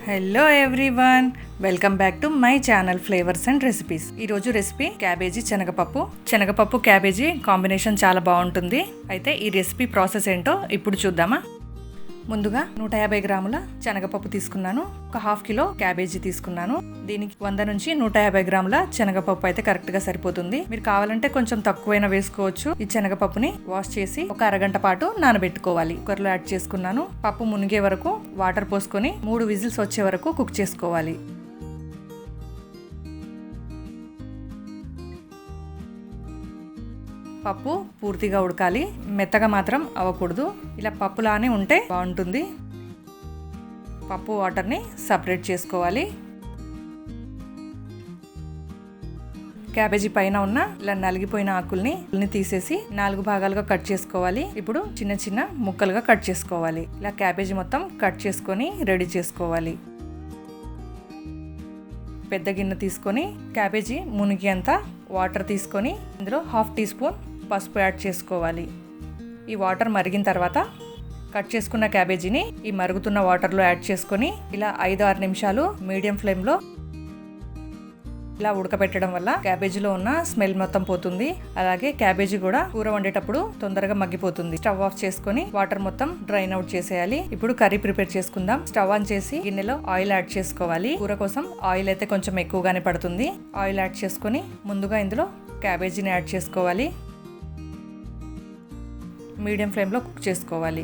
Hello everyone, welcome back to my channel flavours and recipes. ఈరోజు recipe cabbage శనగపప్పు cabbage combination చాలా బాగుంటుంది. అయితే ఈ రెసిపీ ప్రాసెస్ ఏంటో ఇప్పుడు చూద్దామా. ముందుగా 150 గ్రాముల శనగపప్పు తీసుకున్నాను. ఒక హాఫ్ కిలో క్యాబేజీ తీసుకున్నాను. దీనికి 100 నుంచి 150 గ్రాముల శనగపప్పు అయితే కరెక్ట్ గా సరిపోతుంది. మీరు కావాలంటే కొంచెం తక్కువైనా వేసుకోవచ్చు. ఈ శనగపప్పుని వాష్ చేసి ఒక అరగంట పాటు నానబెట్టుకోవాలి. కుక్కర్లో యాడ్ చేసుకున్నాను. పప్పు మునిగే వరకు వాటర్ పోసుకొని 3 విజిల్స్ వచ్చే వరకు కుక్ చేసుకోవాలి. పప్పు పూర్తిగా ఉడకాలి, మెత్తగా మాత్రం అవ్వకూడదు. ఇలా పప్పులానే ఉంటే బాగుంటుంది. పప్పు వాటర్ని సపరేట్ చేసుకోవాలి. క్యాబేజీ పైన ఉన్న ఇలా నలిగిపోయిన ఆకుల్ని తీసేసి 4 భాగాలుగా కట్ చేసుకోవాలి. ఇప్పుడు చిన్న చిన్న ముక్కలుగా కట్ చేసుకోవాలి. ఇలా క్యాబేజీ మొత్తం కట్ చేసుకొని రెడీ చేసుకోవాలి. పెద్ద గిన్నె తీసుకొని క్యాబేజీ మునిగేంత వాటర్ తీసుకొని ఇందులో 1/2 టీ స్పూన్ పసుపు యాడ్ చేసుకోవాలి. ఈ వాటర్ మరిగిన తర్వాత కట్ చేసుకున్న క్యాబేజీని ఈ మరుగుతున్న వాటర్లో యాడ్ చేసుకొని ఇలా 5-6 నిమిషాలు మీడియం ఫ్లేమ్లో ఇలా ఉడకబెట్టడం వల్ల క్యాబేజీలో ఉన్న స్మెల్ మొత్తం పోతుంది. అలాగే క్యాబేజీ కూడా కూర వండేటప్పుడు తొందరగా మగ్గిపోతుంది. స్టవ్ ఆఫ్ చేసుకొని వాటర్ మొత్తం డ్రైన్ అవుట్ చేసేయాలి. ఇప్పుడు కర్రీ ప్రిపేర్ చేసుకుందాం. స్టవ్ ఆన్ చేసి గిన్నెలో ఆయిల్ యాడ్ చేసుకోవాలి. కూర కోసం ఆయిల్ అయితే కొంచెం ఎక్కువగానే పడుతుంది. ఆయిల్ యాడ్ చేసుకొని ముందుగా ఇందులో క్యాబేజీని యాడ్ చేసుకోవాలి. మీడియం ఫ్లేమ్లో కుక్ చేసుకోవాలి.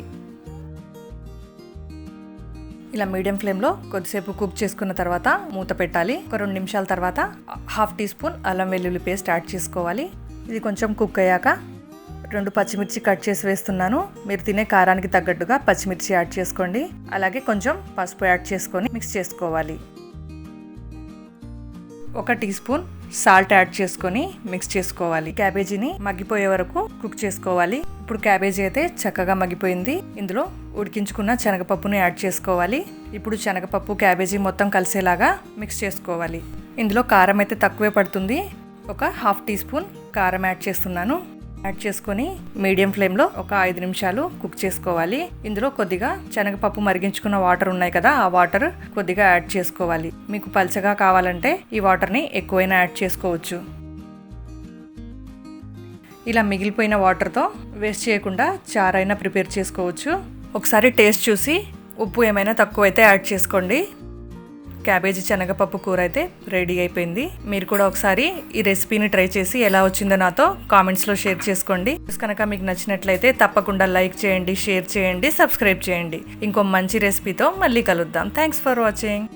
ఇలా మీడియం ఫ్లేమ్లో కొద్దిసేపు కుక్ చేసుకున్న తర్వాత మూత పెట్టాలి. ఒక 2 నిమిషాల తర్వాత 1/2 టీ స్పూన్ అల్లం వెల్లుల్లి పేస్ట్ యాడ్ చేసుకోవాలి. ఇది కొంచెం కుక్ అయ్యాక 2 పచ్చిమిర్చి కట్ చేసి వేస్తున్నాను. మీరు తినే కారానికి తగ్గట్టుగా పచ్చిమిర్చి యాడ్ చేసుకోండి. అలాగే కొంచెం పసుపు యాడ్ చేసుకొని మిక్స్ చేసుకోవాలి. 1 టీ స్పూన్ సాల్ట్ యాడ్ చేసుకొని మిక్స్ చేసుకోవాలి. క్యాబేజీని మగ్గిపోయే వరకు కుక్ చేసుకోవాలి. ఇప్పుడు క్యాబేజీ అయితే చక్కగా మగ్గిపోయింది. ఇందులో ఉడికించుకున్న శనగపప్పుని యాడ్ చేసుకోవాలి. ఇప్పుడు శనగపప్పు క్యాబేజీ మొత్తం కలిసేలాగా మిక్స్ చేసుకోవాలి. ఇందులో కారం అయితే తక్కువే పడుతుంది. ఒక 1/2 టీ స్పూన్ కారం యాడ్ చేస్తున్నాను. యాడ్ చేసుకొని మీడియం ఫ్లేమ్లో ఒక 5 నిమిషాలు కుక్ చేసుకోవాలి. ఇందులో కొద్దిగా శనగపప్పు మరిగించుకున్న వాటర్ ఉన్నాయి కదా, ఆ వాటర్ కొద్దిగా యాడ్ చేసుకోవాలి. మీకు పల్చగా కావాలంటే ఈ వాటర్ని ఎక్కువైనా యాడ్ చేసుకోవచ్చు. ఇలా మిగిలిపోయిన వాటర్తో వేస్ట్ చేయకుండా చారైనా ప్రిపేర్ చేసుకోవచ్చు. ఒకసారి టేస్ట్ చూసి ఉప్పు ఏమైనా తక్కువైతే యాడ్ చేసుకోండి. క్యాబేజీ శనగపప్పు కూర అయితే రెడీ అయిపోయింది. మీరు కూడా ఒకసారి ఈ రెసిపీని ట్రై చేసి ఎలా వచ్చిందో నాతో కామెంట్స్లో షేర్ చేసుకోండి. కనుక మీకు నచ్చినట్లయితే తప్పకుండా లైక్ చేయండి, షేర్ చేయండి, సబ్స్క్రైబ్ చేయండి. ఇంకో మంచి రెసిపీతో మళ్ళీ కలుద్దాం. Thanks for watching.